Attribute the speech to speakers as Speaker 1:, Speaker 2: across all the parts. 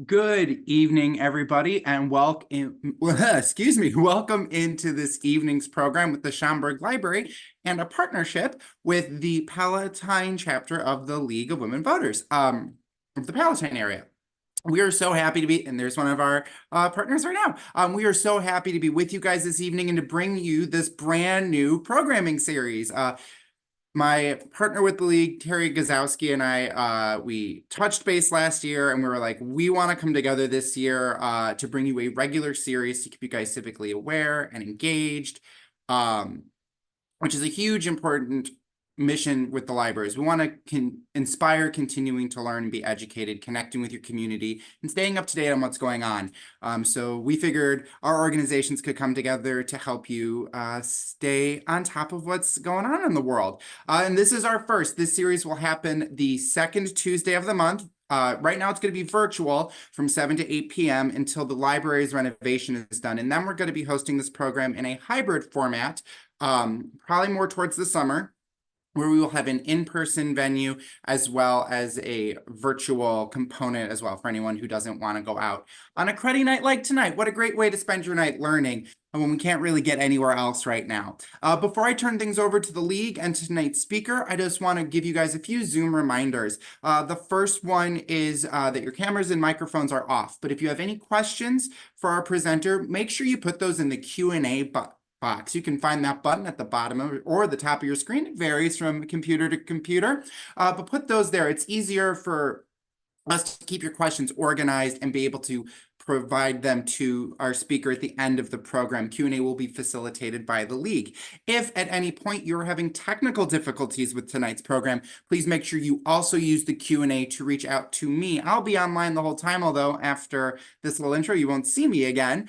Speaker 1: Good evening, everybody, and welcome into this evening's program with the Schaumburg Library and a partnership with the Palatine chapter of the League of Women Voters, of the Palatine area. We are so happy to be, and there's one of our partners right now. We are so happy to be with you guys this evening and to bring you this brand new programming series. My partner with the league, Terry Gazowski, and I, we touched base last year and we were like, we want to come together this year to bring you a regular series to keep you guys civically aware and engaged, which is a huge, important mission with the libraries. We want to inspire continuing to learn and be educated, connecting with your community, and staying up to date on what's going on. So we figured our organizations could come together to help you stay on top of what's going on in the world. And this is our first. This series will happen the second Tuesday of the month. Right now, it's going to be virtual from 7 to 8 p.m. until the library's renovation is done. And then we're going to be hosting this program in a hybrid format, probably more towards the summer, where we will have an in-person venue as well as a virtual component as well for anyone who doesn't want to go out on a cruddy night like tonight. What a great way to spend your night learning when we can't really get anywhere else right now. Before I turn things over to the league and to tonight's speaker, I just want to give you guys a few Zoom reminders. The first one is that your cameras and microphones are off, but if you have any questions for our presenter, make sure you put those in the Q&A box. You can find that button at the bottom of or the top of your screen. It varies from computer to computer, but put those there. It's easier for us to keep your questions organized and be able to provide them to our speaker at the end of the program. Q&A will be facilitated by the league. If at any point you're having technical difficulties with tonight's program, please make sure you also use the Q&A to reach out to me. I'll be online the whole time, although after this little intro, you won't see me again.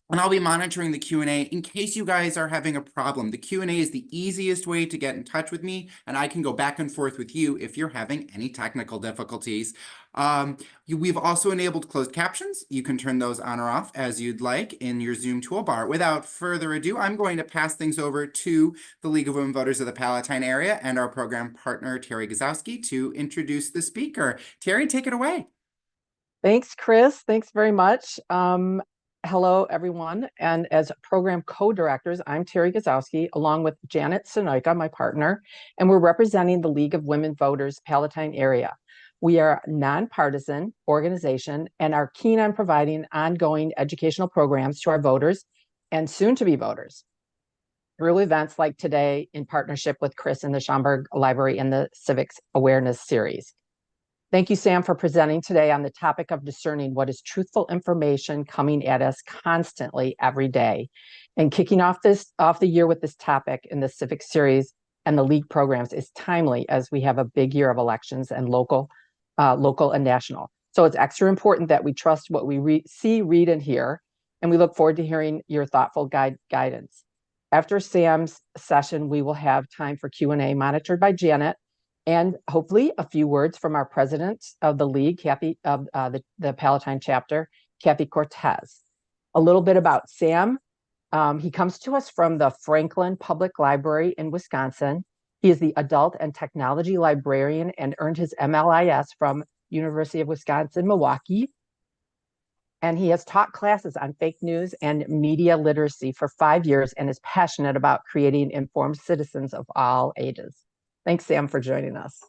Speaker 1: And I'll be monitoring the Q&A in case you guys are having a problem. The Q&A is the easiest way to get in touch with me, and I can go back and forth with you if you're having any technical difficulties. We've also enabled closed captions. You can turn those on or off as you'd like in your Zoom toolbar. Without further ado, I'm going to pass things over to the League of Women Voters of the Palatine Area and our program partner, Terry Gazowski, to introduce the speaker. Terry, take it away.
Speaker 2: Thanks, Chris. Thanks very much. Hello, everyone. And as program co-directors, I'm Terry Gazowski, along with Janet Sonoika, my partner, and we're representing the League of Women Voters Palatine Area. We are a nonpartisan organization and are keen on providing ongoing educational programs to our voters and soon-to-be voters through events like today in partnership with Chris and the Schaumburg Library and the Civic Awareness Series. Thank you, Sam, for presenting today on the topic of discerning what is truthful information coming at us constantly every day. And kicking off the year with this topic in the Civic Series and the League programs is timely as we have a big year of elections and local and national. So it's extra important that we trust what we see, read, and hear, and we look forward to hearing your thoughtful guidance. After Sam's session, we will have time for Q&A monitored by Janet, and hopefully a few words from our president of the league, Kathy, of the Palatine chapter, Kathy Cortez. A little bit about Sam. He comes to us from the Franklin Public Library in Wisconsin. He is the adult and technology librarian and earned his MLIS from University of Wisconsin-Milwaukee. And he has taught classes on fake news and media literacy for 5 years and is passionate about creating informed citizens of all ages. Thanks, Sam, for joining us.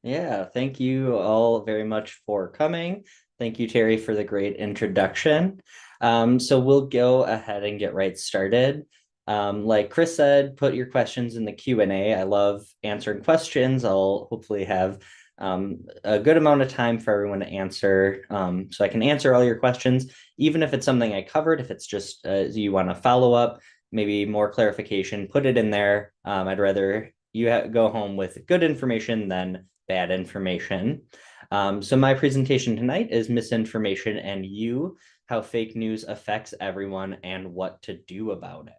Speaker 3: Yeah, thank you all very much for coming. Thank you, Terry, for the great introduction. So we'll go ahead and get right started. Like Chris said, put your questions in the Q&A. I love answering questions. I'll hopefully have a good amount of time for everyone to answer, so I can answer all your questions, even if it's something I covered. If it's just you want to follow up, maybe more clarification, put it in there. I'd rather you go home with good information than bad information. So my presentation tonight is Misinformation and You, How Fake News Affects Everyone and What to Do About it.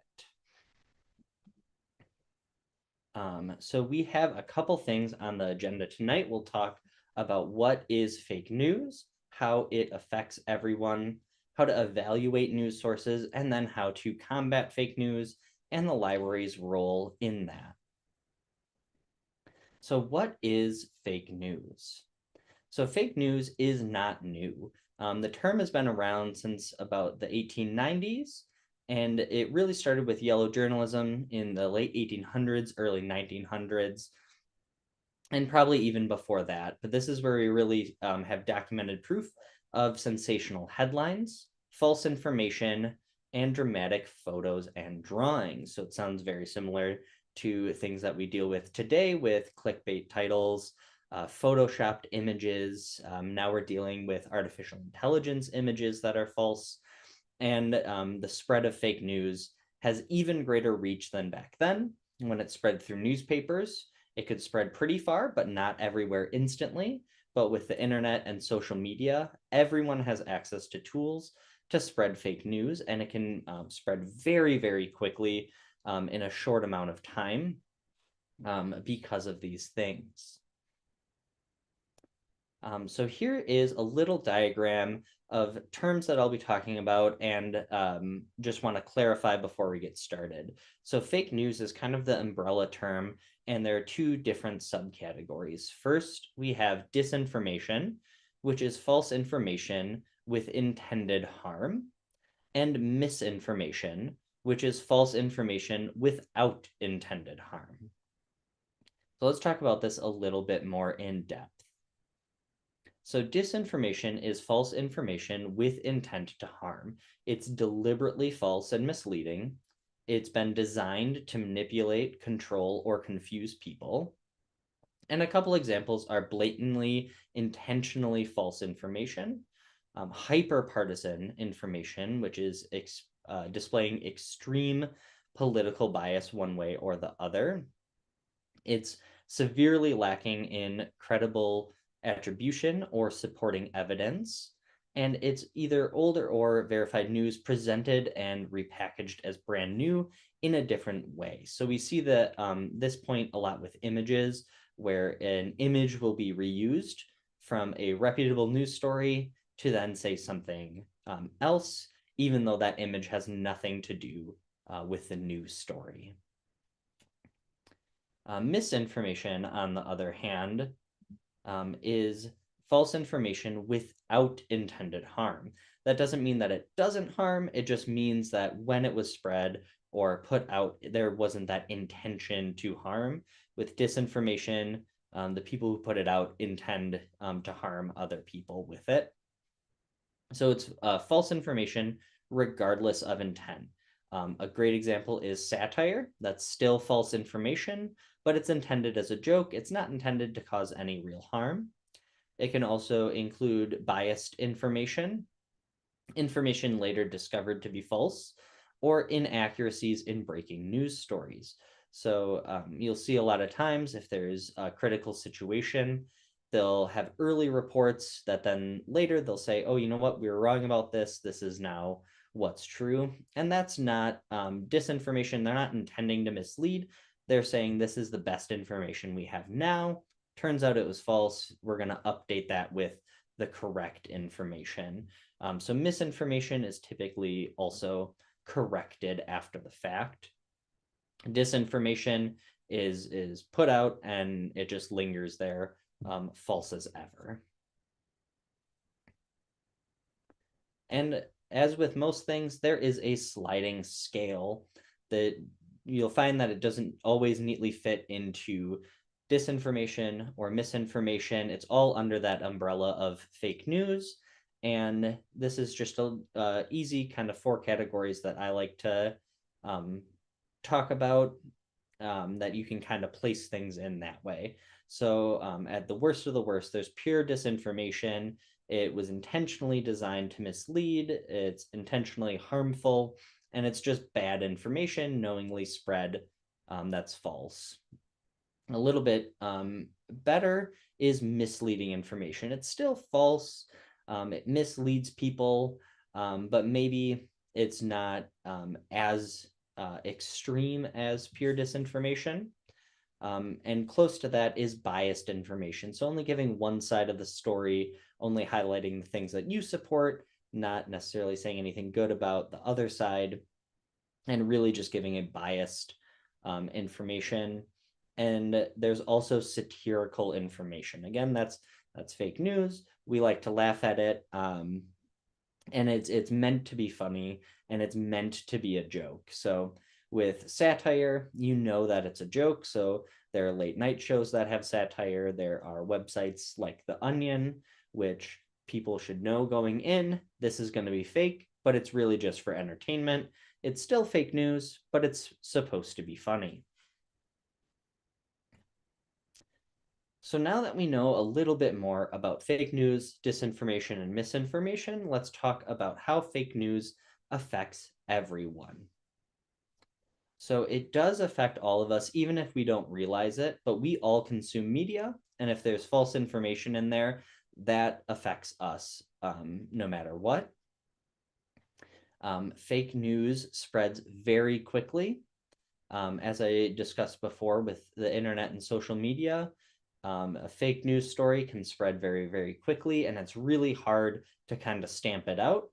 Speaker 3: So we have a couple things on the agenda tonight. We'll talk about what is fake news, how it affects everyone, how to evaluate news sources, and then how to combat fake news and the library's role in that. So what is fake news? So fake news is not new. The term has been around since about the 1890s, and it really started with yellow journalism in the late 1800s, early 1900s, and probably even before that. But this is where we really have documented proof of sensational headlines, false information, and dramatic photos and drawings. So it sounds very similar to things that we deal with today with clickbait titles, photoshopped images. Now we're dealing with artificial intelligence images that are false. And the spread of fake news has even greater reach than back then when it spread through newspapers. It could spread pretty far, but not everywhere instantly. But with the internet and social media, everyone has access to tools to spread fake news, and it can spread very, very quickly in a short amount of time because of these things. So here is a little diagram of terms that I'll be talking about, and just want to clarify before we get started. So fake news is kind of the umbrella term, and there are two different subcategories. First, we have disinformation, which is false information with intended harm, and misinformation, which is false information without intended harm. So let's talk about this a little bit more in depth. So disinformation is false information with intent to harm. It's deliberately false and misleading. It's been designed to manipulate, control, or confuse people. And a couple examples are blatantly, intentionally false information, hyper-partisan information, which is displaying extreme political bias one way or the other. It's severely lacking in credible attribution or supporting evidence, and it's either older or verified news presented and repackaged as brand new in a different way. So we see that this point a lot with images, where an image will be reused from a reputable news story to then say something else, even though that image has nothing to do with the news story. Misinformation, on the other hand, is false information without intended harm. That doesn't mean that it doesn't harm, it just means that when it was spread or put out, there wasn't that intention to harm. With disinformation, the people who put it out intend to harm other people with it. So it's false information regardless of intent. A great example is satire. That's still false information, but it's intended as a joke. It's not intended to cause any real harm. It can also include biased information, information later discovered to be false, or inaccuracies in breaking news stories. So you'll see a lot of times if there's a critical situation, they'll have early reports that then later they'll say, oh, you know what, we were wrong about this. This is now what's true. And that's not disinformation. They're not intending to mislead. They're saying this is the best information we have now. Turns out it was false. We're going to update that with the correct information. So misinformation is typically also corrected after the fact. Disinformation is put out and it just lingers there, false as ever. And as with most things, there is a sliding scale that you'll find that it doesn't always neatly fit into disinformation or misinformation. It's all under that umbrella of fake news. And this is just a easy kind of 4 categories that I like to talk about, that you can kind of place things in that way. So at the worst of the worst, there's pure disinformation. It was intentionally designed to mislead. It's intentionally harmful, and it's just bad information knowingly spread that's false. A little bit better is misleading information. It's still false. It misleads people, but maybe it's not as extreme as pure disinformation. And close to that is biased information. So only giving one side of the story, only highlighting the things that you support, not necessarily saying anything good about the other side, and really just giving a biased information. And there's also satirical information. Again, that's That's fake news. We like to laugh at it. And it's meant to be funny, and it's meant to be a joke. So with satire, you know that it's a joke. So there are late night shows that have satire. There are websites like The Onion, which people should know going in, this is going to be fake, but it's really just for entertainment. It's still fake news, but it's supposed to be funny. So now that we know a little bit more about fake news, disinformation, and misinformation, let's talk about how fake news affects everyone. So it does affect all of us, even if we don't realize it, but we all consume media. And if there's false information in there, that affects us no matter what. Fake news spreads very quickly. As I discussed before with the internet and social media, a fake news story can spread very, very quickly, and it's really hard to kind of stamp it out.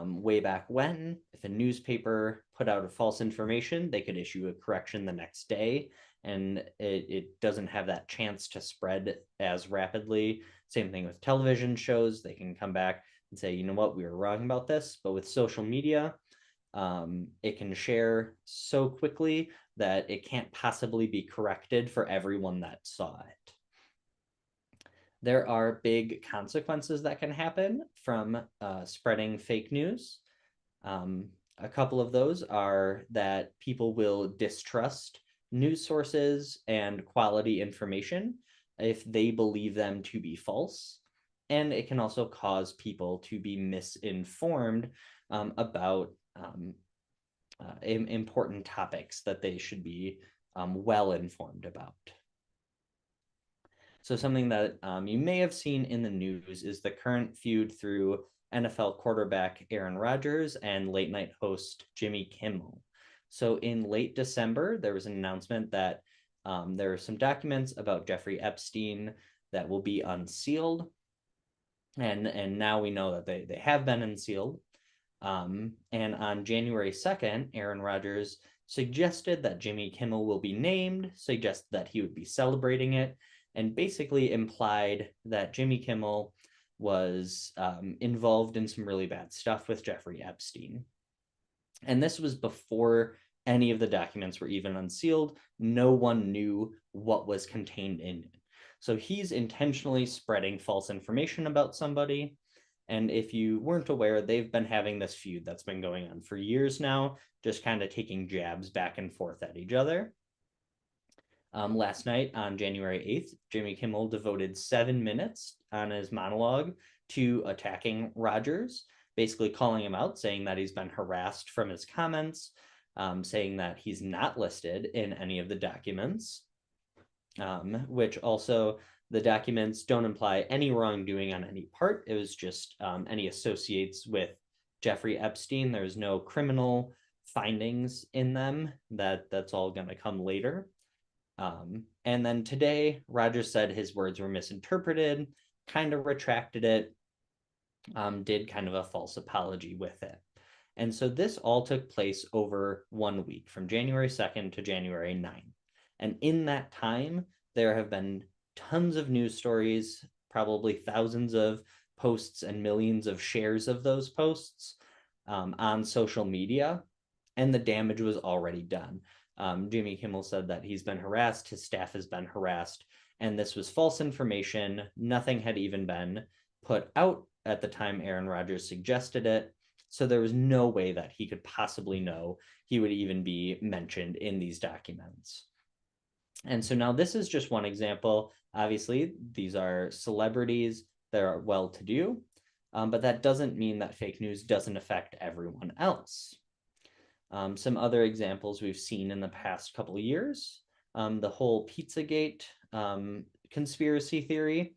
Speaker 3: Way back when, if a newspaper put out a false information, they could issue a correction the next day, and it doesn't have that chance to spread as rapidly. Same thing with television shows. They can come back and say, you know what, we were wrong about this. But with social media, it can share so quickly that it can't possibly be corrected for everyone that saw it. There are big consequences that can happen from spreading fake news. A couple of those are that people will distrust news sources and quality information if they believe them to be false. And it can also cause people to be misinformed about important topics that they should be well informed about. So something that you may have seen in the news is the current feud through NFL quarterback Aaron Rodgers and late night host Jimmy Kimmel. So in late December, there was an announcement that there are some documents about Jeffrey Epstein that will be unsealed. And now we know that they have been unsealed. And on January 2nd, Aaron Rodgers suggested that Jimmy Kimmel will be named, suggested that he would be celebrating it, and basically implied that Jimmy Kimmel was involved in some really bad stuff with Jeffrey Epstein. And this was before any of the documents were even unsealed. No one knew what was contained in it. So he's intentionally spreading false information about somebody. And if you weren't aware, they've been having this feud that's been going on for years now, just kind of taking jabs back and forth at each other. Last night on January 8th, Jimmy Kimmel devoted 7 minutes on his monologue to attacking Rodgers, basically calling him out, saying that he's been harassed from his comments, saying that he's not listed in any of the documents, which also the documents don't imply any wrongdoing on any part. It was just any associates with Jeffrey Epstein. There's no criminal findings in them. That's all going to come later. And then today, Rodgers said his words were misinterpreted, kind of retracted it, did kind of a false apology with it. And so this all took place over 1 week, from January 2nd to January 9th. And in that time, there have been tons of news stories, probably thousands of posts and millions of shares of those posts on social media, and the damage was already done. Jimmy Kimmel said that he's been harassed, his staff has been harassed, and this was false information. Nothing had even been put out at the time Aaron Rodgers suggested it. So there was no way that he could possibly know he would even be mentioned in these documents. And so now this is just one example. Obviously, these are celebrities that are well-to-do, but that doesn't mean that fake news doesn't affect everyone else. Some other examples we've seen in the past couple of years, the whole Pizzagate conspiracy theory,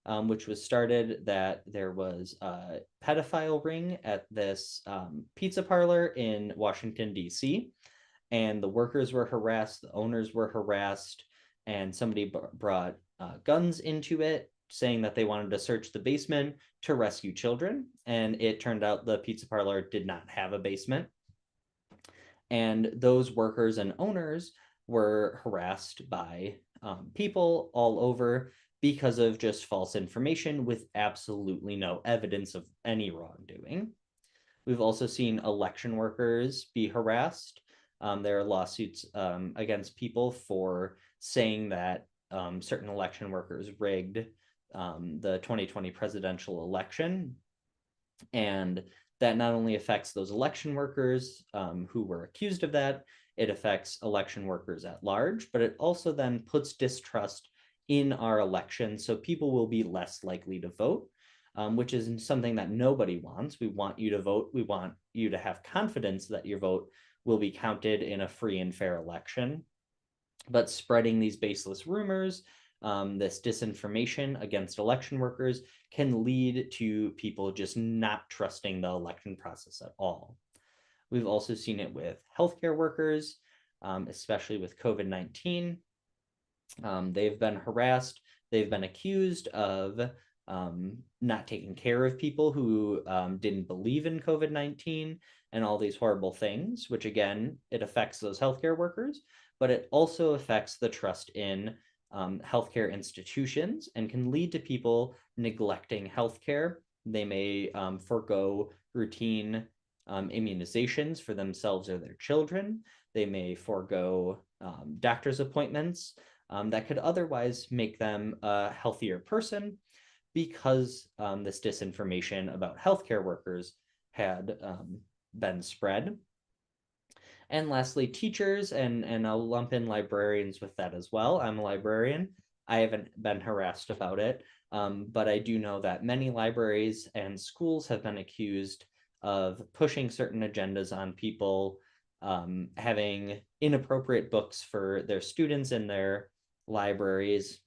Speaker 3: which was started that there was a pedophile ring at this pizza parlor in Washington, D.C., and the workers were harassed, the owners were harassed, and somebody brought guns into it, saying that they wanted to search the basement to rescue children. And it turned out the pizza parlor did not have a basement. And those workers and owners were harassed by people all over because of just false information with absolutely no evidence of any wrongdoing. We've also seen election workers be harassed. There are lawsuits against people for saying that certain election workers rigged the 2020 presidential election. And that not only affects those election workers who were accused of that, it affects election workers at large, but it also then puts distrust in our elections. So people will be less likely to vote, which is something that nobody wants. We want you to vote. We want you to have confidence that your vote will be counted in a free and fair election. But spreading these baseless rumors, this disinformation against election workers can lead to people just not trusting the election process at all. We've also seen it with healthcare workers, especially with COVID-19. They've been harassed. They've been accused of not taking care of people who didn't believe in COVID-19 and all these horrible things, which again, it affects those healthcare workers, but it also affects the trust in healthcare institutions and can lead to people neglecting healthcare. They may forego routine immunizations for themselves or their children. They may forego doctor's appointments that could otherwise make them a healthier person because this disinformation about healthcare workers had been spread. And lastly, teachers, and I'll lump in librarians with that as well. I'm a librarian. I haven't been harassed about it, but I do know that many libraries and schools have been accused of pushing certain agendas on people, having inappropriate books for their students in their libraries.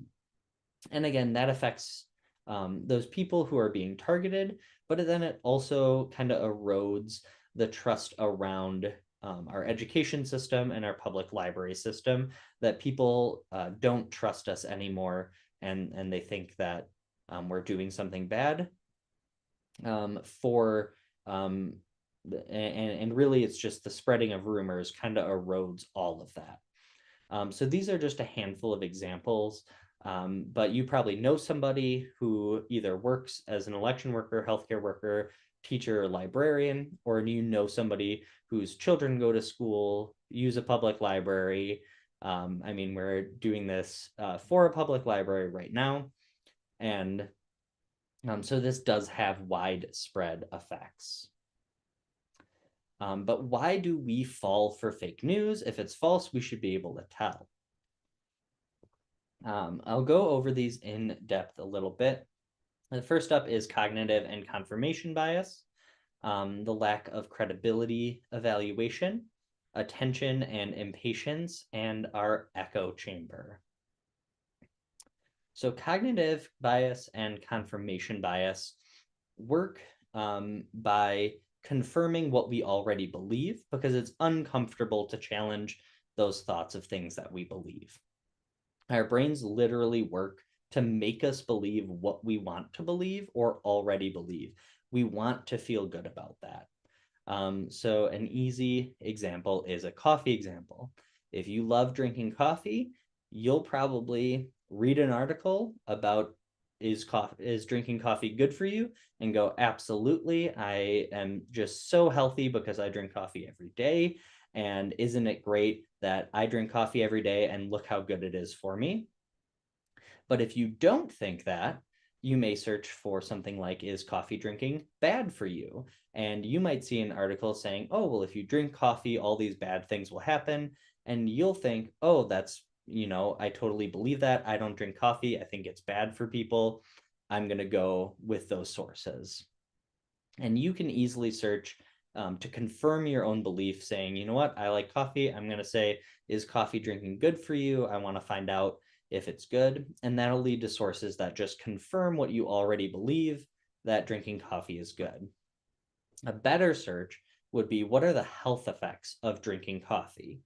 Speaker 3: And again, that affects those people who are being targeted, but then it also kind of erodes the trust around our education system and our public library system, that people don't trust us anymore, and they think that we're doing something bad and really it's just the spreading of rumors kind of erodes all of that. So these are just a handful of examples, but you probably know somebody who either works as an election worker, healthcare worker, teacher, or librarian, or you know somebody whose children go to school, use a public library. I mean, we're doing this for a public library right now. And so this does have widespread effects. But why do we fall for fake news? If it's false, we should be able to tell. I'll go over these in depth a little bit. The first up is cognitive and confirmation bias, the lack of credibility evaluation, attention and impatience, and our echo chamber. So cognitive bias and confirmation bias work by confirming what we already believe, because it's uncomfortable to challenge those thoughts of things that we believe. Our brains literally work to make us believe what we want to believe or already believe. We want to feel good about that. So an easy example is a coffee example. If you love drinking coffee, you'll probably read an article about is drinking coffee good for you, and go, absolutely, I am just so healthy because I drink coffee every day. And isn't it great that I drink coffee every day and look how good it is for me? But if you don't think that, you may search for something like, is coffee drinking bad for you? And you might see an article saying, oh, well, if you drink coffee, all these bad things will happen. And you'll think, oh, that's, I totally believe that. I don't drink coffee. I think it's bad for people. I'm going to go with those sources. And you can easily search to confirm your own belief, saying, you know what, I like coffee. I'm going to say, is coffee drinking good for you? I want to find out if it's good. And that'll lead to sources that just confirm what you already believe, that drinking coffee is good. A better search would be, what are the health effects of drinking coffee?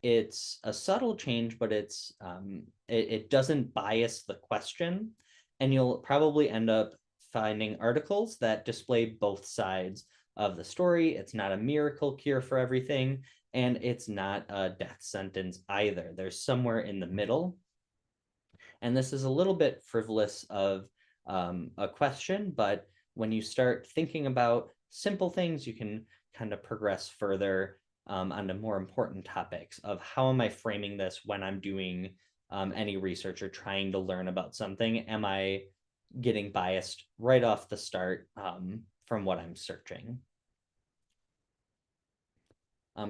Speaker 3: It's a subtle change, but it doesn't bias the question. And you'll probably end up finding articles that display both sides of the story. It's not a miracle cure for everything, and it's not a death sentence either. There's somewhere in the middle. And this is a little bit frivolous of a question, but when you start thinking about simple things, you can kind of progress further onto more important topics of how am I framing this when I'm doing any research or trying to learn about something? Am I getting biased right off the start from what I'm searching?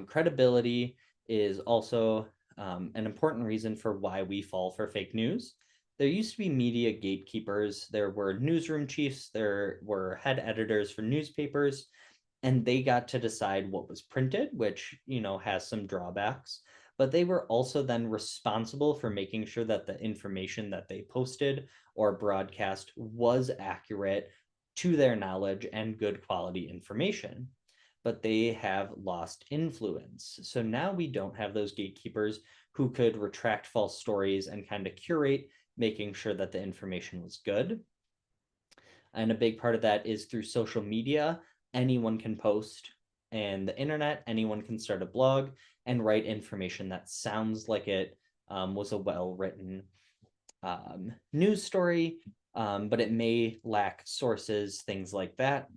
Speaker 3: Credibility is also an important reason for why we fall for fake news. There used to be media gatekeepers. There were newsroom chiefs. There were head editors for newspapers, and they got to decide what was printed, which, you know, has some drawbacks. But they were also then responsible for making sure that the information that they posted or broadcast was accurate to their knowledge and good quality information. But they have lost influence. So now we don't have those gatekeepers who could retract false stories and kind of curate, making sure that the information was good. And a big part of that is through social media. Anyone can post, and the internet, anyone can start a blog and write information that sounds like it was a well-written news story, but it may lack sources, things like that.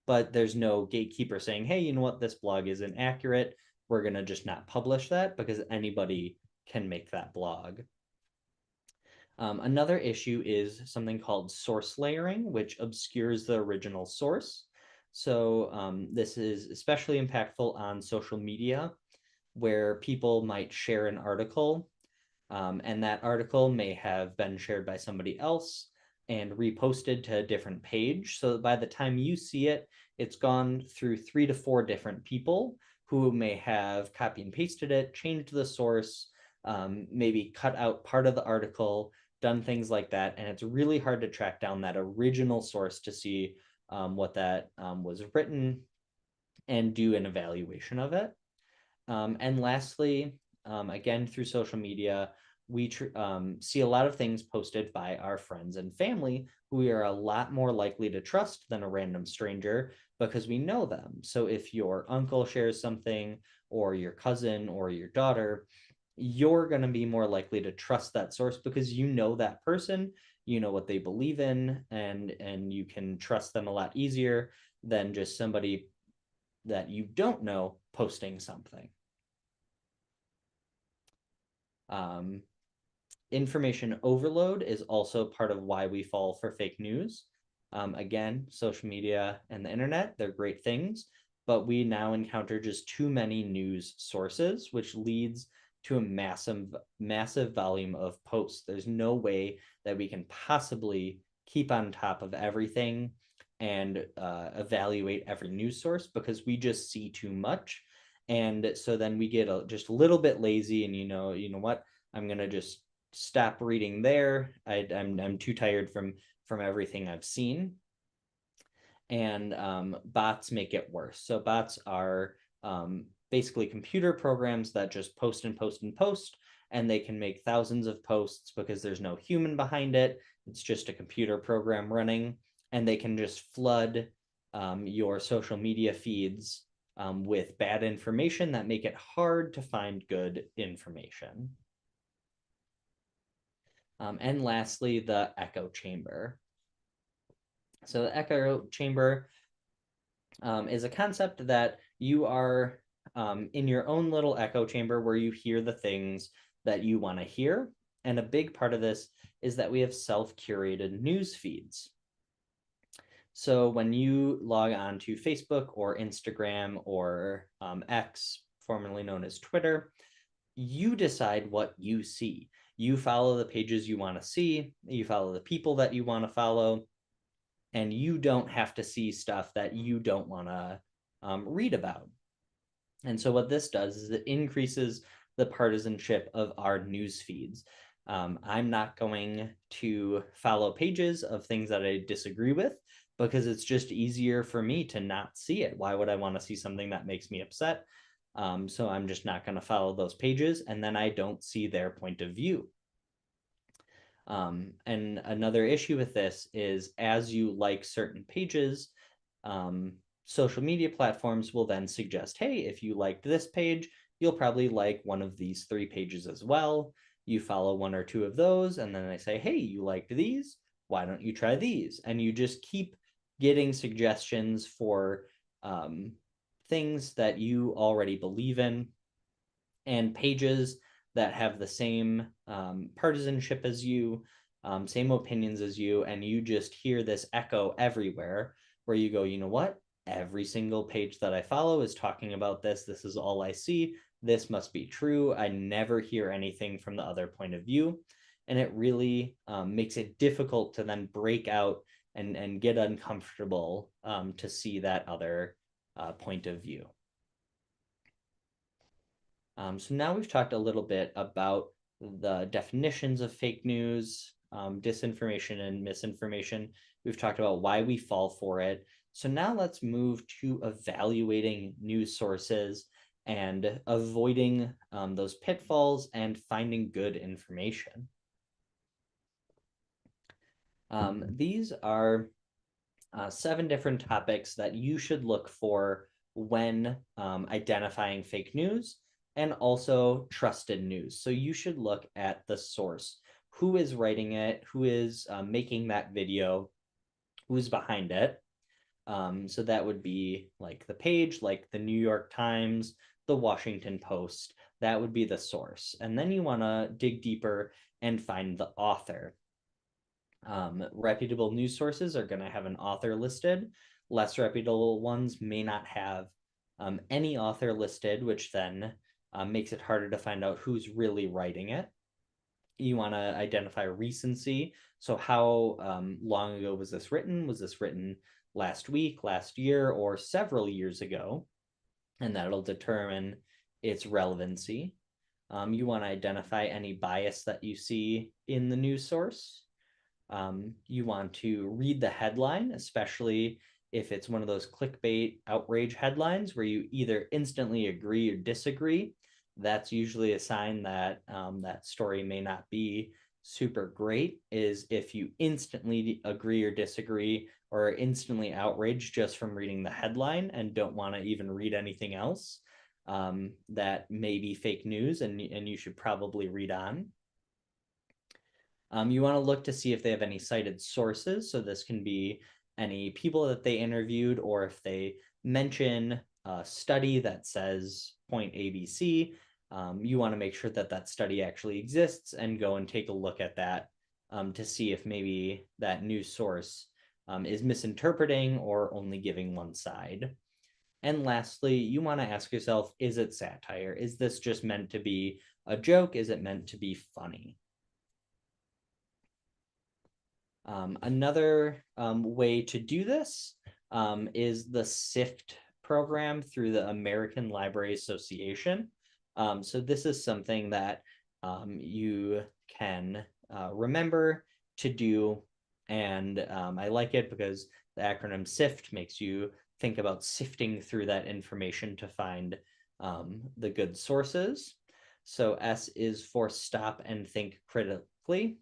Speaker 3: But there's no gatekeeper saying, hey, you know what, this blog isn't accurate. We're going to just not publish that, because anybody can make that blog. Another issue is something called source layering, which obscures the original source. So this is especially impactful on social media, where people might share an article, and that article may have been shared by somebody else and reposted to a different page. So by the time you see it, it's gone through 3 to 4 different people who may have copy and pasted it, changed the source, maybe cut out part of the article, done things like that. And it's really hard to track down that original source to see what that was written and do an evaluation of it. And lastly, again, through social media, we see a lot of things posted by our friends and family who we are a lot more likely to trust than a random stranger, because we know them. So if your uncle shares something, or your cousin or your daughter, you're going to be more likely to trust that source because you know that person, you know what they believe in, and you can trust them a lot easier than just somebody that you don't know posting something. Information overload is also part of why we fall for fake news. Again, social media and the internet, they're great things, but we now encounter just too many news sources, which leads to a massive volume of posts. There's no way that we can possibly keep on top of everything and evaluate every news source, because we just see too much. And so then we get just a little bit lazy, and you know what, I'm gonna just stop reading there. I'm too tired from everything I've seen. And bots make it worse. So bots are basically computer programs that just post and post and post, and they can make thousands of posts because there's no human behind it. It's just a computer program running, and they can just flood your social media feeds with bad information that make it hard to find good information. And lastly, the echo chamber. So the echo chamber is a concept that you are in your own little echo chamber where you hear the things that you want to hear. And a big part of this is that we have self-curated news feeds. So when you log on to Facebook or Instagram or X, formerly known as Twitter, you decide what you see. You follow the pages you want to see, you follow the people that you want to follow, and you don't have to see stuff that you don't want to read about. And so what this does is it increases the partisanship of our news feeds. I'm not going to follow pages of things that I disagree with, because it's just easier for me to not see it. Why would I want to see something that makes me upset? So I'm just not going to follow those pages, and then I don't see their point of view. And another issue with this is, as you like certain pages, social media platforms will then suggest, hey, if you liked this page, you'll probably like one of these 3 pages as well. you follow one or two of those, and then they say, hey, you liked these, why don't you try these? And you just keep getting suggestions for things that you already believe in, and pages that have the same partisanship as you, same opinions as you, and you just hear this echo everywhere where you go, you know what? Every single page that I follow is talking about this. This is all I see. This must be true. I never hear anything from the other point of view. And it really makes it difficult to then break out and get uncomfortable to see that other point of view. So now we've talked a little bit about the definitions of fake news, disinformation and misinformation. We've talked about why we fall for it. So now let's move to evaluating news sources and avoiding those pitfalls and finding good information. These are 7 different topics that you should look for when identifying fake news and also trusted news. So you should look at the source. Who is writing it? Who is making that video? Who's behind it? So that would be like the page, like the New York Times, the Washington Post. That would be the source. And then you want to dig deeper and find the author. Reputable news sources are going to have an author listed. Less reputable ones may not have any author listed, which then makes it harder to find out who's really writing it. You want to identify recency. So how long ago was this written? Was this written last week, last year, or several years ago? And that'll determine its relevancy. You want to identify any bias that you see in the news source. You want to read the headline, especially if it's one of those clickbait outrage headlines where you either instantly agree or disagree. That's usually a sign that that story may not be super great, is if you instantly agree or disagree or are instantly outraged just from reading the headline and don't want to even read anything else. That may be fake news, and you should probably read on. You want to look to see if they have any cited sources. So this can be any people that they interviewed, or if they mention a study that says point ABC, you want to make sure that that study actually exists and go and take a look at that to see if maybe that news source is misinterpreting or only giving one side. And lastly, you want to ask yourself, is it satire? Is this just meant to be a joke? Is it meant to be funny? Another way to do this is the SIFT program through the American Library Association. So this is something that you can remember to do. And I like it because the acronym SIFT makes you think about sifting through that information to find the good sources. So S is for stop and think critically.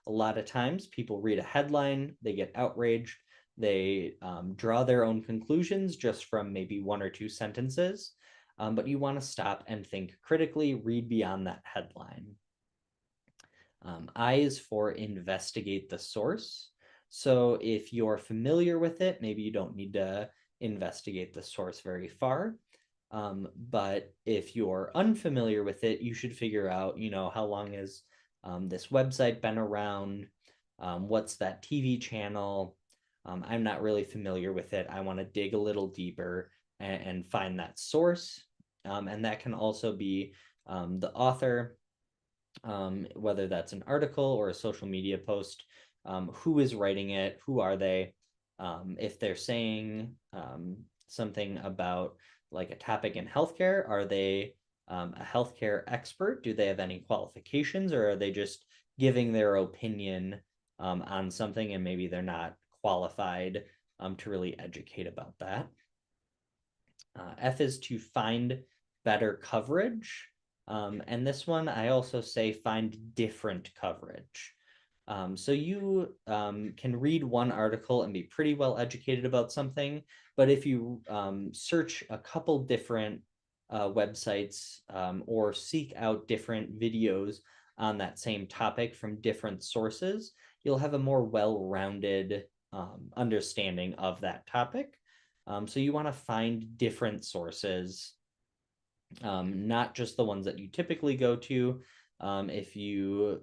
Speaker 3: A lot of times people read a headline, they get outraged, they draw their own conclusions just from maybe 1 or 2 sentences, but you want to stop and think critically, read beyond that headline. I is for investigate the source. So if you're familiar with it, maybe you don't need to investigate the source very far. But if you're unfamiliar with it, you should figure out, how long is this website been around? What's that TV channel? I'm not really familiar with it. I want to dig a little deeper and find that source. And that can also be the author, whether that's an article or a social media post. Who is writing it? Who are they? If they're saying something about like a topic in healthcare, are they a healthcare expert? Do they have any qualifications, or are they just giving their opinion on something and maybe they're not qualified to really educate about that? F is to find better coverage. And this one, I also say find different coverage. So you can read one article and be pretty well educated about something, but if you search a couple different websites or seek out different videos on that same topic from different sources, you'll have a more well-rounded understanding of that topic. So you want to find different sources, not just the ones that you typically go to. If you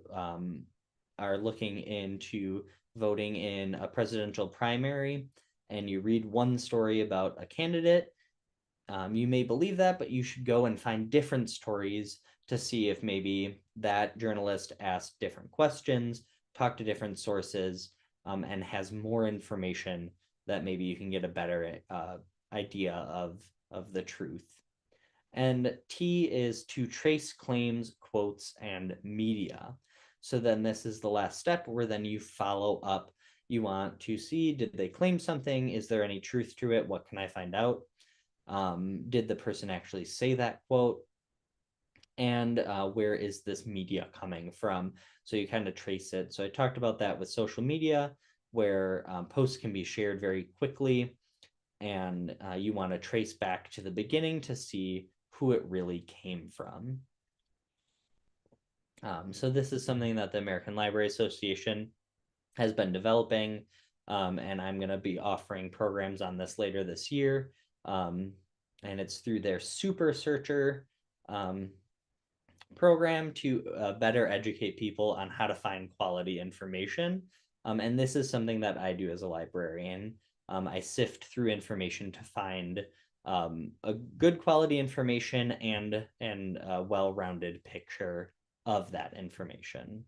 Speaker 3: are looking into voting in a presidential primary and you read one story about a candidate, you may believe that, but you should go and find different stories to see if maybe that journalist asked different questions, talked to different sources, and has more information that maybe you can get a better idea of the truth. And T is to trace claims, quotes, and media. So then this is the last step where then you follow up. You want to see, did they claim something? Is there any truth to it? What can I find out? Did the person actually say that quote? And where is this media coming from? So you kind of trace it. So I talked about that with social media, where posts can be shared very quickly, and you want to trace back to the beginning to see who it really came from. So this is something that the American Library Association has been developing, and I'm going to be offering programs on this later this year. And it's through their Super Searcher program to better educate people on how to find quality information. And this is something that I do as a librarian. I sift through information to find a good quality information and a well-rounded picture of that information.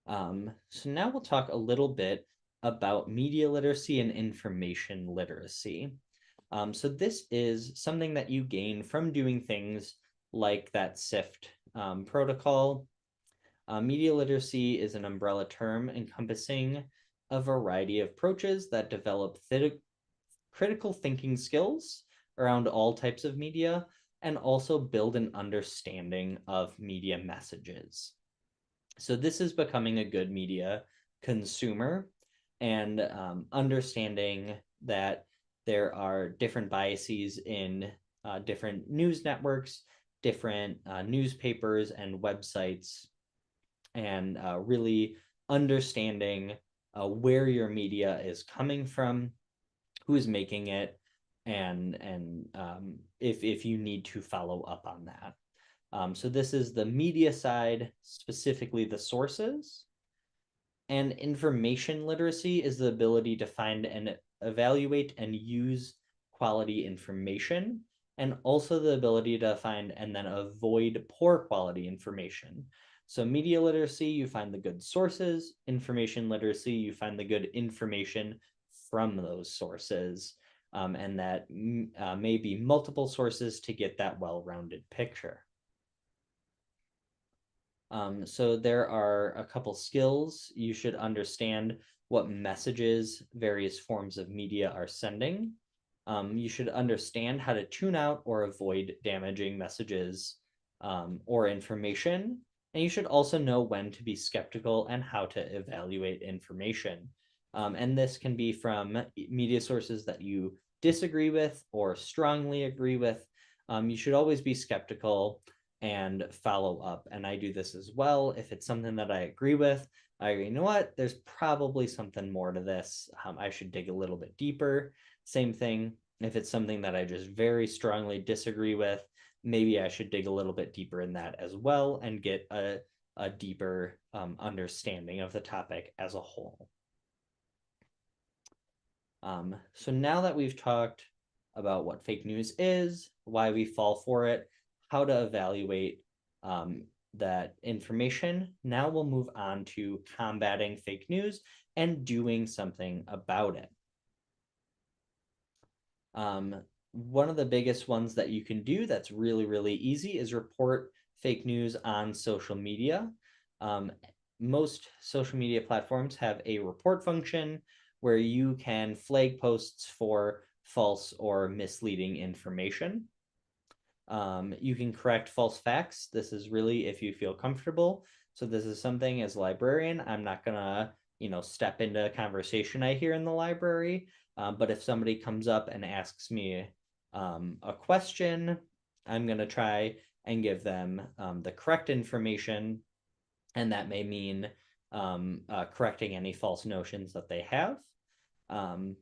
Speaker 3: So now we'll talk a little bit about media literacy and information literacy. So this is something that you gain from doing things like that SIFT protocol. Media literacy is an umbrella term encompassing a variety of approaches that develop critical thinking skills around all types of media and also build an understanding of media messages. So this is becoming a good media consumer and understanding that there are different biases in different news networks, different newspapers and websites, and really understanding where your media is coming from, who's making it, and if you need to follow up on that. So this is the media side, specifically the sources. And information literacy is the ability to find and evaluate and use quality information, and also the ability to find and then avoid poor quality information. So media literacy, you find the good sources. Information literacy, you find the good information from those sources. And that may be multiple sources to get that well-rounded picture. So there are a couple skills. You should understand what messages various forms of media are sending. You should understand how to tune out or avoid damaging messages or information. And you should also know when to be skeptical and how to evaluate information. And this can be from media sources that you disagree with or strongly agree with. You should always be skeptical and follow up. And I do this as well. If it's something that I agree with, I agree, you know what, there's probably something more to this. I should dig a little bit deeper. Same thing, if it's something that I just very strongly disagree with, maybe I should dig a little bit deeper in that as well and get a deeper understanding of the topic as a whole. So now that we've talked about what fake news is, why we fall for it, how to evaluate that information, now we'll move on to combating fake news and doing something about it. One of the biggest ones that you can do that's really, really easy is report fake news on social media. Most social media platforms have a report function where you can flag posts for false or misleading information. You can correct false facts. This is really if you feel comfortable. So this is something as a librarian, I'm not gonna, step into a conversation I hear in the library. But if somebody comes up and asks me a question, I'm gonna try and give them the correct information. And that may mean correcting any false notions that they have. And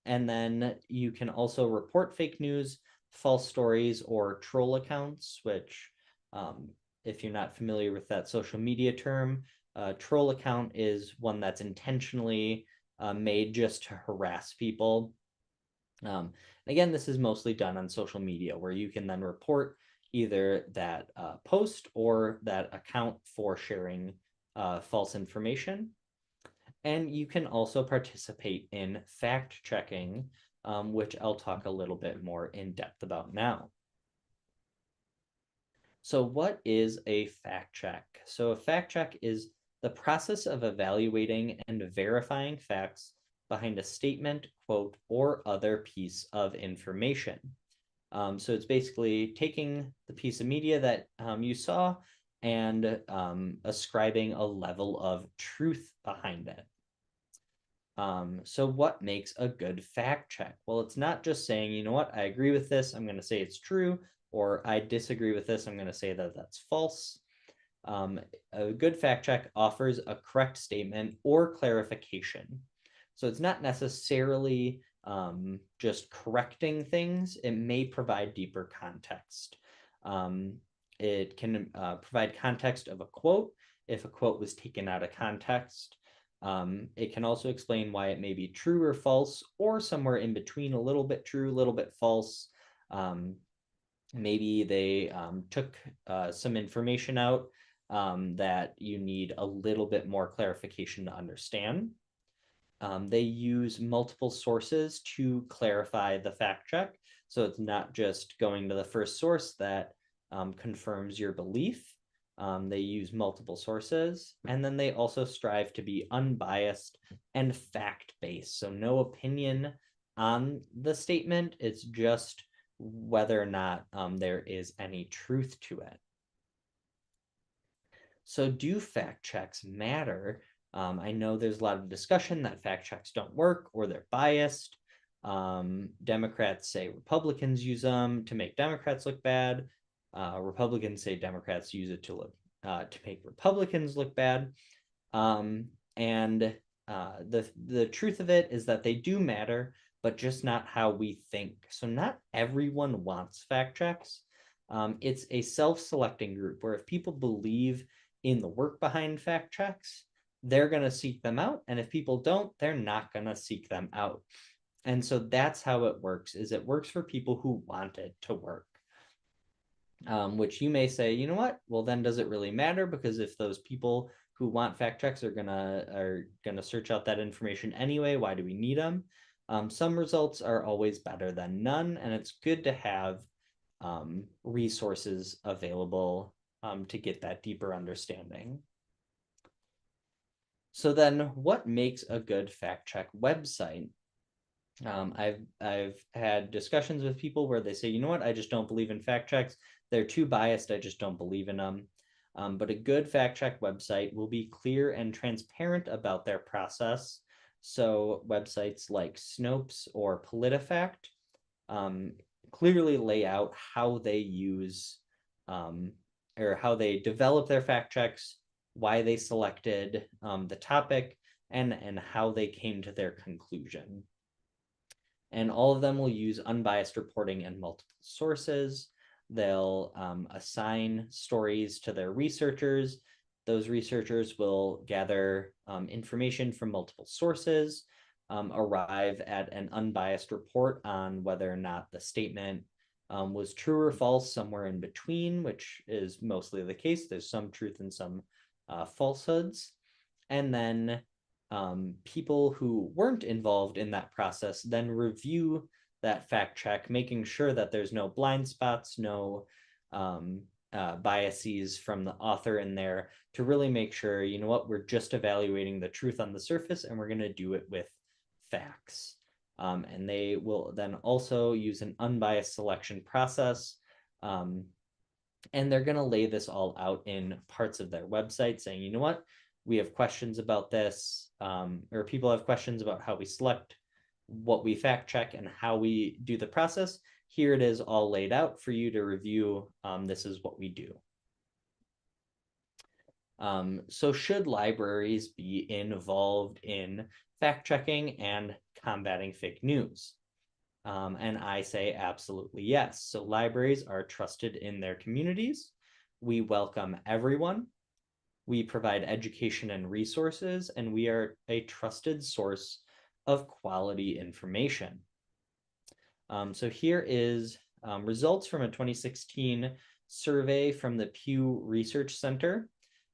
Speaker 3: then you can also report fake news, false stories, or troll accounts, which, if you're not familiar with that social media term, a troll account is one that's intentionally made just to harass people. Again, this is mostly done on social media, where you can then report either that post or that account for sharing false information. And you can also participate in fact checking, which I'll talk a little bit more in depth about now. So what is a fact check? So a fact check is the process of evaluating and verifying facts behind a statement, quote, or other piece of information. So it's basically taking the piece of media that you saw and ascribing a level of truth behind it. So what makes a good fact check? Well, it's not just saying, you know what, I agree with this, I'm going to say it's true, or I disagree with this, I'm going to say that that's false. A good fact check offers a correct statement or clarification. So it's not necessarily just correcting things. It may provide deeper context. It can provide context of a quote if a quote was taken out of context. It can also explain why it may be true or false, or somewhere in between, a little bit true, a little bit false. Maybe they took some information out that you need a little bit more clarification to understand. They use multiple sources to clarify the fact check. So it's not just going to the first source that confirms your belief. They use multiple sources, and then they also strive to be unbiased and fact-based. So no opinion on the statement. It's just whether or not there is any truth to it. So do fact checks matter? I know there's a lot of discussion that fact checks don't work or they're biased. Democrats say Republicans use them to make Democrats look bad. Republicans say Democrats use it to make Republicans look bad. And the truth of it is that they do matter, but just not how we think. So not everyone wants fact checks. It's a self-selecting group where if people believe in the work behind fact checks, they're going to seek them out. And if people don't, they're not going to seek them out. And so that's how it works, is it works for people who want it to work. Which you may say, you know what, well then does it really matter? Because if those people who want fact checks are gonna search out that information anyway, why do we need them? Some results are always better than none, and it's good to have resources available to get that deeper understanding. So then what makes a good fact check website? I've had discussions with people where they say, you know what, I just don't believe in fact checks. They're too biased. I just don't believe in them. But a good fact check website will be clear and transparent about their process. So websites like Snopes or PolitiFact clearly lay out how they use or how they develop their fact checks, why they selected the topic, and how they came to their conclusion. And all of them will use unbiased reporting and multiple sources. They'll assign stories to their researchers. Those researchers will gather information from multiple sources, arrive at an unbiased report on whether or not the statement was true or false, somewhere in between, which is mostly the case. There's some truth and some falsehoods. And then people who weren't involved in that process then review that fact check, making sure that there's no blind spots, no biases from the author in there, to really make sure, you know what, we're just evaluating the truth on the surface and we're going to do it with facts. And they will then also use an unbiased selection process. And they're going to lay this all out in parts of their website saying, you know what, we have questions about this, or people have questions about how we select what we fact check and how we do the process. here it is all laid out for you to review. This is what we do. So should libraries be involved in fact-checking and combating fake news? And I say absolutely yes. So libraries are trusted in their communities. We welcome everyone. We provide education and resources, and we are a trusted source of quality information. So here is results from a 2016 survey from the Pew Research Center.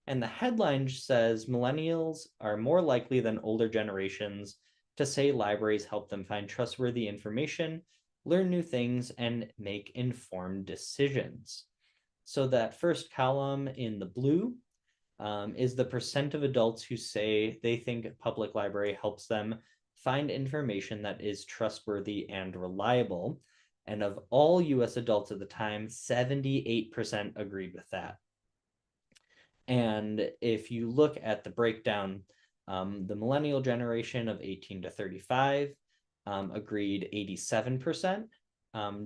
Speaker 3: And the headline says, millennials are more likely than older generations to say libraries help them find trustworthy information, learn new things, and make informed decisions. So that first column in the blue is the percent of adults who say they think a public library helps them find information that is trustworthy and reliable. And of all US adults at the time, 78% agreed with that. And if you look at the breakdown, the millennial generation of 18 to 35 agreed 87%.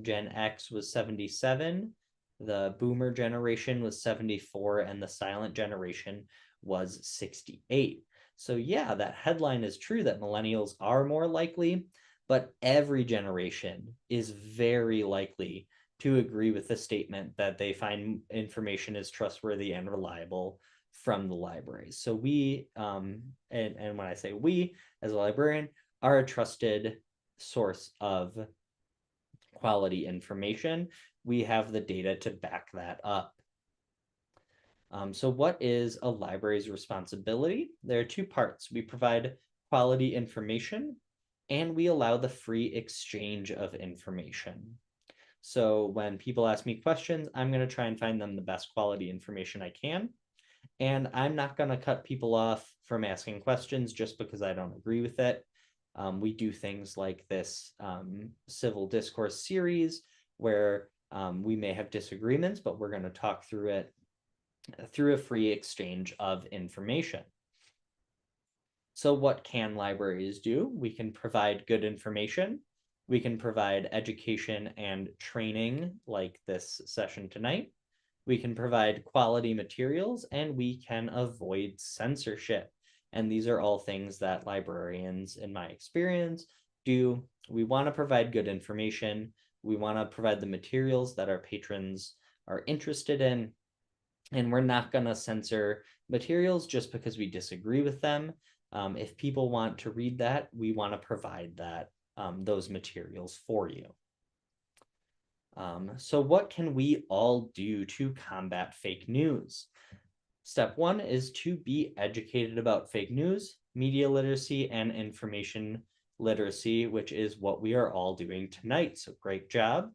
Speaker 3: Gen X was 77. The boomer generation was 74, and the silent generation was 68. So yeah, that headline is true that millennials are more likely, but every generation is very likely to agree with the statement that they find information is trustworthy and reliable from the libraries. So we, and when I say we, as a librarian, are a trusted source of quality information. We have the data to back that up. So what is a library's responsibility? There are two parts. We provide quality information, and we allow the free exchange of information. So when people ask me questions, I'm going to try and find them the best quality information I can. And I'm not going to cut people off from asking questions just because I don't agree with it. We do things like this civil discourse series where we may have disagreements, but we're going to talk through it through a free exchange of information. So what can libraries do? We can provide good information. We can provide education and training like this session tonight. We can provide quality materials, and we can avoid censorship. And these are all things that librarians, in my experience, do. We want to provide good information. We want to provide the materials that our patrons are interested in. And we're not going to censor materials just because we disagree with them. If people want to read that, we want to provide that, those materials for you. So what can we all do to combat fake news? Step one is to be educated about fake news, media literacy, and information literacy, which is what we are all doing tonight. So great job.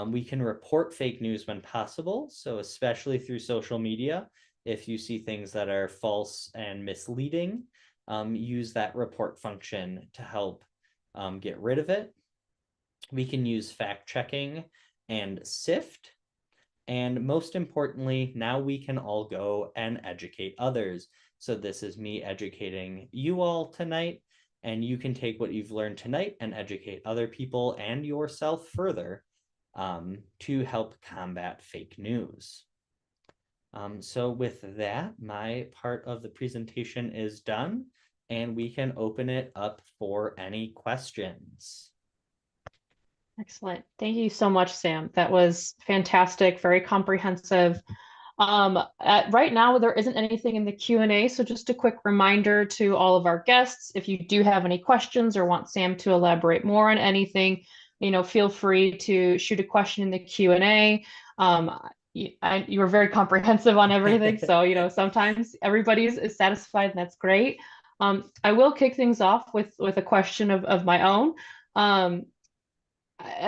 Speaker 3: We can report fake news when possible. So especially through social media, if you see things that are false and misleading, use that report function to help get rid of it. We can use fact checking and SIFT. And most importantly, now we can all go and educate others. So this is me educating you all tonight, and you can take what you've learned tonight and educate other people and yourself further to help combat fake news. So with that, my part of the presentation is done, and we can open it up for any questions.
Speaker 4: Excellent. Thank you so much, Sam. That was fantastic, very comprehensive. Right now, there isn't anything in the Q&A, so just a quick reminder to all of our guests, if you do have any questions or want Sam to elaborate more on anything, feel free to shoot a question in the Q&A. You were very comprehensive on everything, so sometimes everybody is satisfied, and that's great. I will kick things off with a question of my own.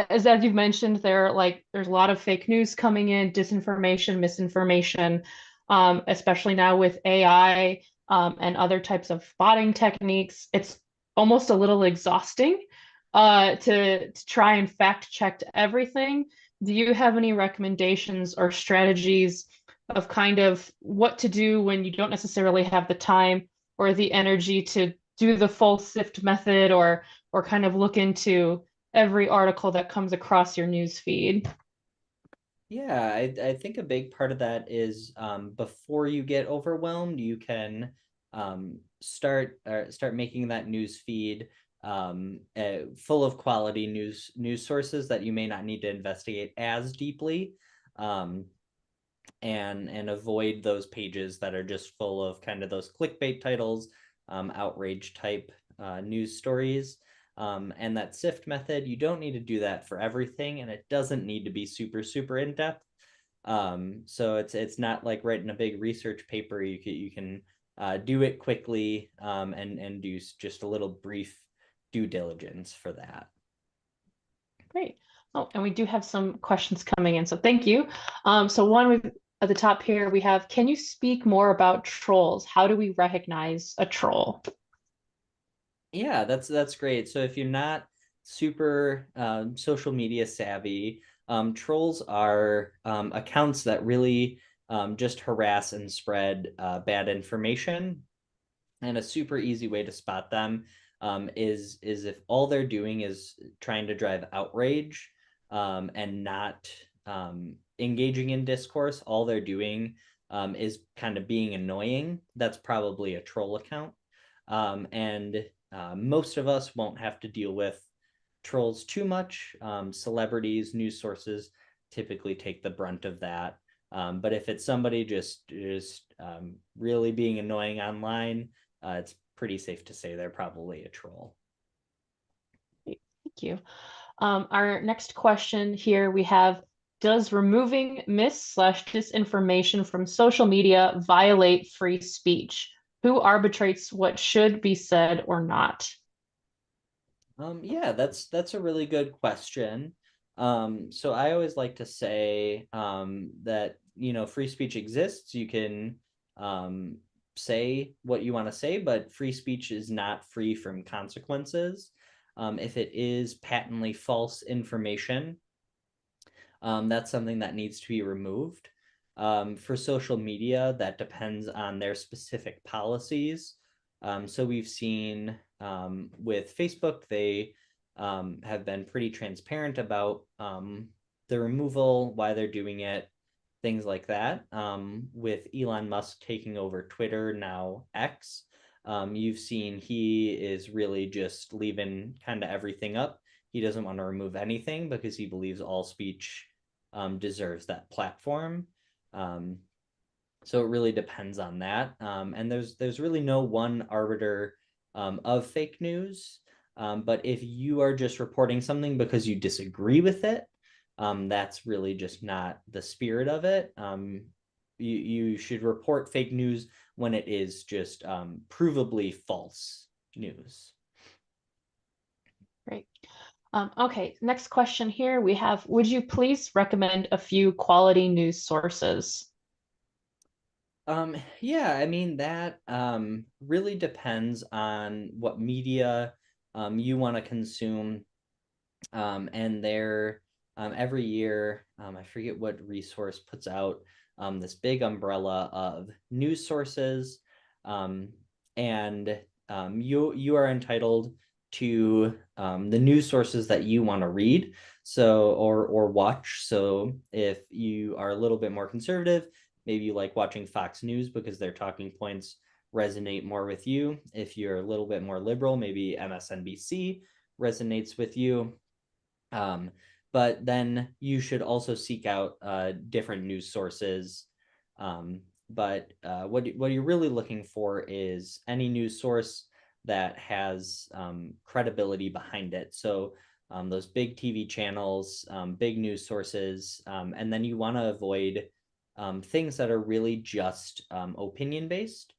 Speaker 4: As you've mentioned, there's a lot of fake news coming in, disinformation, misinformation, especially now with AI and other types of spotting techniques. It's almost a little exhausting to try and fact check everything. Do you have any recommendations or strategies of kind of what to do when you don't necessarily have the time or the energy to do the full SIFT method or kind of look into every article that comes across your news feed?
Speaker 3: Yeah, I think a big part of that is before you get overwhelmed, you can start making that news feed full of quality news sources that you may not need to investigate as deeply, and avoid those pages that are just full of kind of those clickbait titles, outrage type news stories. And that sift method, you don't need to do that for everything, and it doesn't need to be super in depth. So it's not like writing a big research paper. You can do it quickly, and do just a little brief due diligence for that.
Speaker 4: Great. Oh, and we do have some questions coming in, so thank you. So one at the top here, we have, can you speak more about trolls? How do we recognize a troll?
Speaker 3: Yeah, that's great. So if you're not super social media savvy, trolls are accounts that really just harass and spread bad information. And a super easy way to spot them is if all they're doing is trying to drive outrage, and not engaging in discourse. All they're doing is kind of being annoying. That's probably a troll account. And most of us won't have to deal with trolls too much. Celebrities, news sources typically take the brunt of that. But if it's somebody just really being annoying online, it's pretty safe to say they're probably a troll.
Speaker 4: Thank you. Our next question here we have, does removing mis/disinformation from social media violate free speech? Who arbitrates what should be said or not?
Speaker 3: Yeah, that's a really good question. So I always like to say that, free speech exists. You can say what you want to say, but free speech is not free from consequences. If it is patently false information, that's something that needs to be removed. For social media, that depends on their specific policies. So we've seen with Facebook, they have been pretty transparent about the removal, why they're doing it, things like that. With Elon Musk taking over Twitter, now X, you've seen he is really just leaving kind of everything up. He doesn't want to remove anything because he believes all speech deserves that platform. So it really depends on that. And there's really no one arbiter of fake news. But if you are just reporting something because you disagree with it, that's really just not the spirit of it. You should report fake news when it is just provably false news.
Speaker 4: Great. Okay, next question here we have, would you please recommend a few quality news sources?
Speaker 3: Yeah, I mean, that really depends on what media you want to consume. And they're every year, I forget what resource puts out this big umbrella of news sources. And you are entitled to the news sources that you want to read, so or watch. So if you are a little bit more conservative, maybe you like watching Fox News because their talking points resonate more with you. If you're a little bit more liberal, maybe MSNBC resonates with you. But then you should also seek out different news sources. But what you're really looking for is any news source that has credibility behind it. So those big TV channels, big news sources, and then you want to avoid things that are really just opinion based.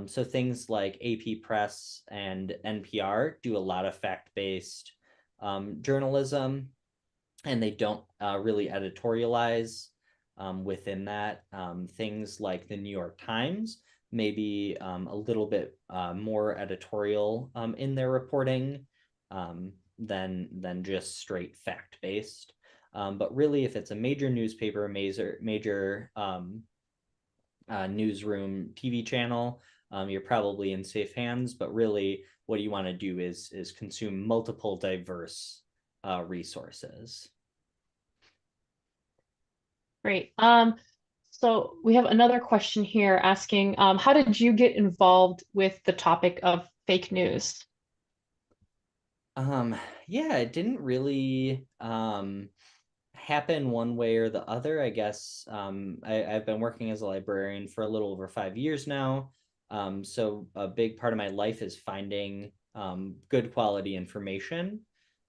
Speaker 3: So things like AP Press and NPR do a lot of fact-based journalism, and they don't really editorialize within that. Things like the New York Times, maybe a little bit more editorial in their reporting than just straight fact-based. But really, if it's a major newspaper, major newsroom TV channel, you're probably in safe hands. But really, what you want to do is consume multiple diverse resources.
Speaker 4: Great. So we have another question here asking, how did you get involved with the topic of fake news?
Speaker 3: Yeah, it didn't really happen one way or the other, I guess. I've been working as a librarian for a little over 5 years now. So a big part of my life is finding good quality information.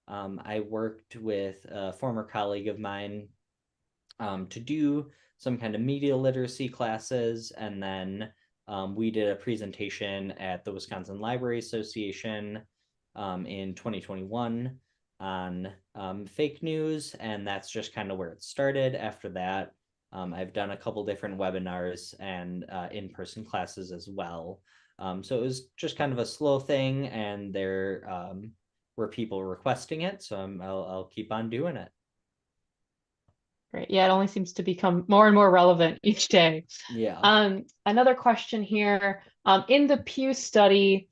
Speaker 3: I worked with a former colleague of mine to do some kind of media literacy classes, and then we did a presentation at the Wisconsin Library Association in 2021 on fake news, and that's just kind of where it started. After that, I've done a couple different webinars and in-person classes as well. So it was just kind of a slow thing, and there were people requesting it, so I'll keep on doing it.
Speaker 4: Great. Yeah, it only seems to become more and more relevant each day.
Speaker 3: Yeah.
Speaker 4: Another question here. In the Pew study,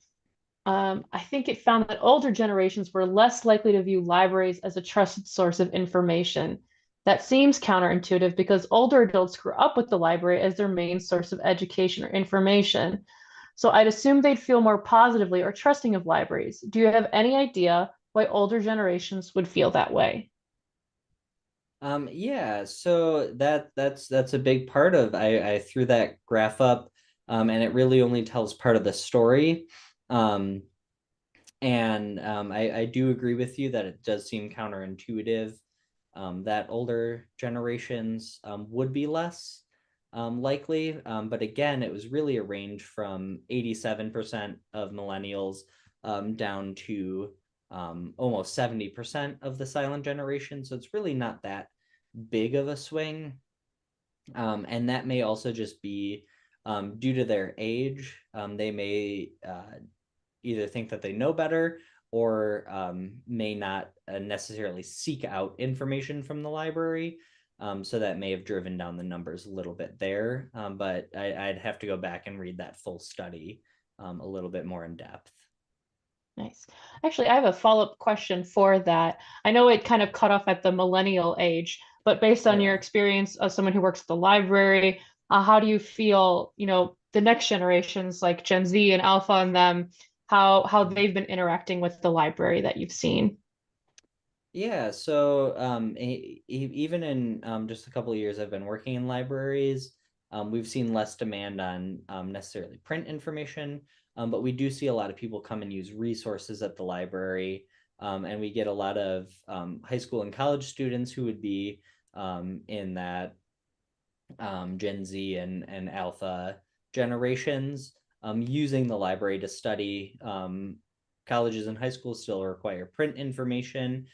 Speaker 4: I think it found that older generations were less likely to view libraries as a trusted source of information. That seems counterintuitive because older adults grew up with the library as their main source of education or information. So I'd assume they'd feel more positively or trusting of libraries. Do you have any idea why older generations would feel that way?
Speaker 3: Yeah, so that's a big part of I threw that graph up, and it really only tells part of the story. I do agree with you that it does seem counterintuitive, that older generations would be less likely. But again, it was really a range from 87% of millennials down to almost 70% of the silent generation. So it's really not that big of a swing. And that may also just be due to their age. They may either think that they know better or may not necessarily seek out information from the library. So that may have driven down the numbers a little bit there. But I'd have to go back and read that full study a little bit more in depth.
Speaker 4: Nice. Actually, I have a follow-up question for that. I know it kind of cut off at the millennial age, but based on your
Speaker 3: Yeah.
Speaker 4: experience as someone who works at the library, how do you feel, the next generations like Gen Z and Alpha and them, how they've been interacting with the library that you've seen?
Speaker 3: Yeah, so even in just a couple of years I've been working in libraries, we've seen less demand on necessarily print information, but we do see a lot of people come and use resources at the library, and we get a lot of high school and college students who would be in that Gen Z and Alpha generations using the library to study. Colleges and high schools still require print information,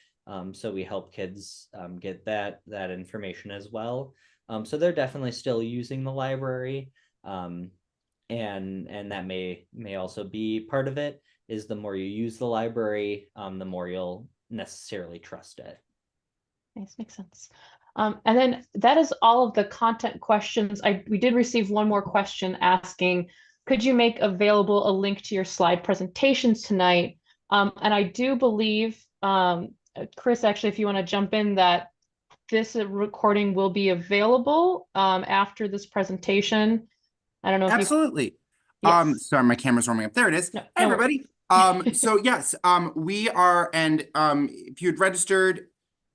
Speaker 3: so we help kids get that information as well. So they're definitely still using the library, and that may also be part of it. Is the more you use the library, the more you'll necessarily trust it.
Speaker 4: Nice, makes sense. And then that is all of the content questions. We did receive one more question asking, could you make available a link to your slide presentations tonight? And I do believe, Chris, actually, if you want to jump in, that this recording will be available after this presentation. I don't know if
Speaker 1: Absolutely.
Speaker 4: Yes.
Speaker 1: Sorry, my camera's warming up. There it is.
Speaker 4: No,
Speaker 1: Hi,
Speaker 4: no worries.
Speaker 1: everybody. So yes, we are, and if you had registered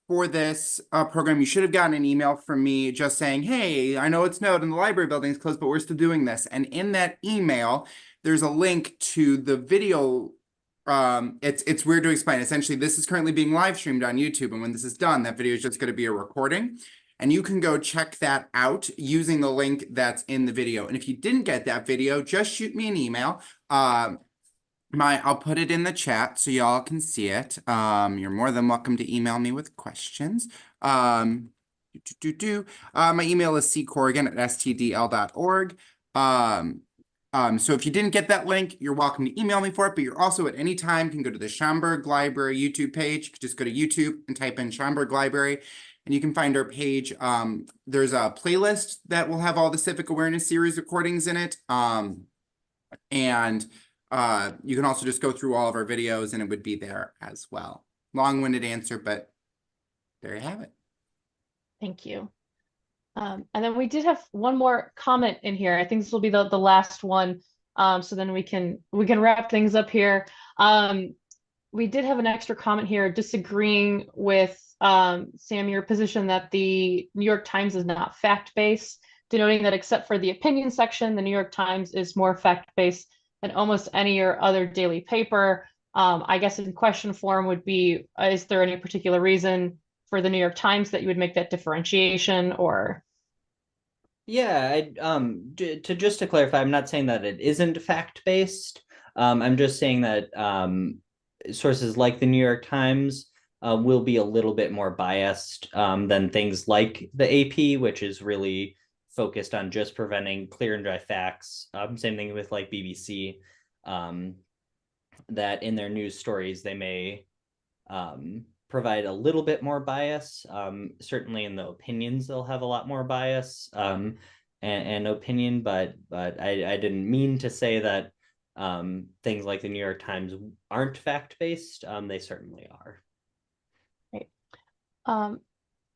Speaker 1: for this program, you should have gotten an email from me just saying, hey, I know it's snowed and the library building is closed, but we're still doing this. And in that email, there's a link to the video. It's weird to explain. Essentially, this is currently being live streamed on YouTube, and when this is done, that video is just going to be a recording. And you can go check that out using the link that's in the video. And if you didn't get that video, just shoot me an email. I'll put it in the chat so y'all can see it. You're more than welcome to email me with questions. My email is ccorrigan@stdl.org. So if you didn't get that link, you're welcome to email me for it, but you're also at any time can go to the Schaumburg Library YouTube page. Just go to YouTube and type in Schaumburg Library, and you can find our page. There's a playlist that will have all the Civic Awareness Series recordings in it. You can also just go through all of our videos and it would be there as well. long-winded answer, but there you have it.
Speaker 4: Thank you. And then we did have one more comment in here. I think this will be the last one. So then we can wrap things up here. We did have an extra comment here disagreeing with Sam, your position that the New York Times is not fact-based, denoting that except for the opinion section, the New York Times is more fact-based than almost any other daily paper. I guess in question form would be, is there any particular reason for the New York Times that you would make that differentiation? Or
Speaker 3: yeah, to clarify, I'm not saying that it isn't fact-based. I'm just saying that sources like the New York Times will be a little bit more biased than things like the AP, which is really focused on just presenting clear and dry facts. Same thing with like BBC, that in their news stories they may provide a little bit more bias. Certainly in the opinions they'll have a lot more bias and opinion, but I didn't mean to say that things like the New York Times aren't fact-based. They certainly are.
Speaker 4: Right.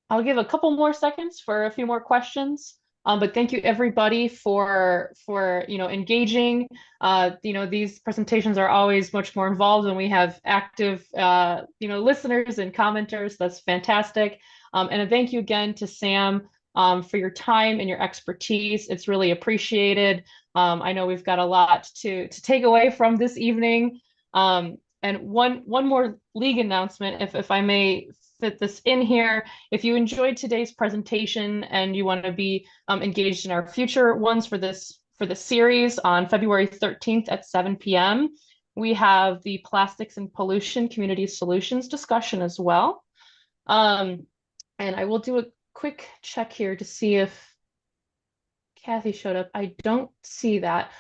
Speaker 4: I'll give a couple more seconds for a few more questions. But thank you everybody for engaging. These presentations are always much more involved when we have active listeners and commenters. That's fantastic. And a thank you again to Sam for your time and your expertise. It's really appreciated. I know we've got a lot to take away from this evening. And one more league announcement, if I may fit this in here. If you enjoyed today's presentation and you want to be engaged in our future ones for this series on February 13th at 7 p.m., we have the Plastics and Pollution Community Solutions discussion as well. And I will do a quick check here to see if Kathy showed up. I don't see that.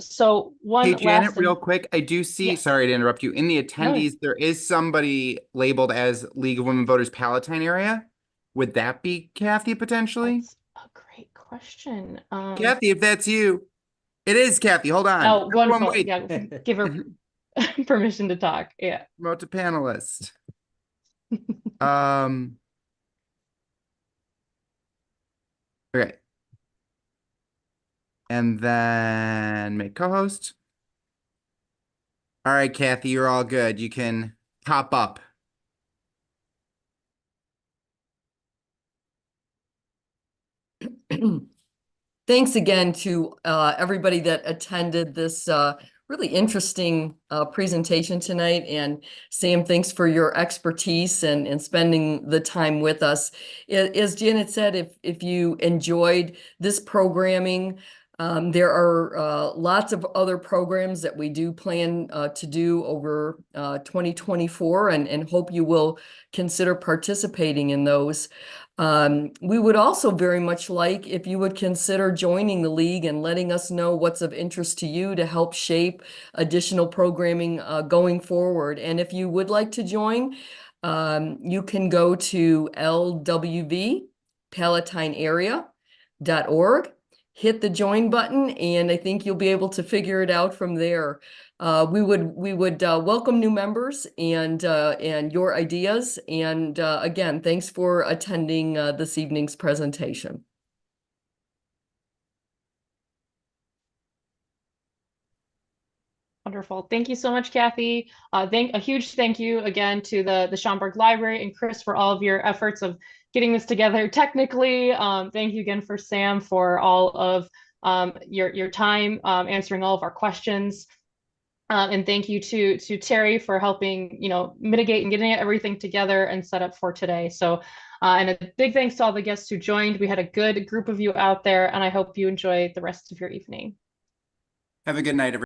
Speaker 4: So one
Speaker 1: Hey, Janet,
Speaker 4: last
Speaker 1: real quick, I do see,
Speaker 4: Yeah.
Speaker 1: sorry to interrupt you, in the attendees, there is somebody labeled as League of Women Voters Palatine Area. Would that be Kathy potentially?
Speaker 4: That's a great question.
Speaker 1: Kathy, if that's you. It is Kathy, hold on.
Speaker 4: Oh,
Speaker 1: Everyone
Speaker 4: wonderful.
Speaker 1: wait.
Speaker 4: Yeah, give her permission to talk. Yeah.
Speaker 1: Promote to panelist. Okay. And then make co-host. All right, Kathy, you're all good. You can pop up.
Speaker 5: Thanks again to everybody that attended this really interesting presentation tonight. And Sam, thanks for your expertise and spending the time with us. As Janet said, if you enjoyed this programming, there are lots of other programs that we do plan to do over 2024 and hope you will consider participating in those. We would also very much like if you would consider joining the league and letting us know what's of interest to you to help shape additional programming going forward. And if you would like to join, you can go to LWV, palatinearea.org, hit the join button, and I think you'll be able to figure it out from there. We would welcome new members and your ideas. And again, thanks for attending this evening's presentation.
Speaker 4: Wonderful. Thank you so much, Kathy. A huge thank you again to the Schaumburg Library and Chris for all of your efforts of getting this together technically. Thank you again for Sam for all of your time answering all of our questions. And thank you to Terry for helping, mitigate and getting everything together and set up for today. So, and a big thanks to all the guests who joined. We had a good group of you out there, and I hope you enjoy the rest of your evening.
Speaker 1: Have a good night, everyone.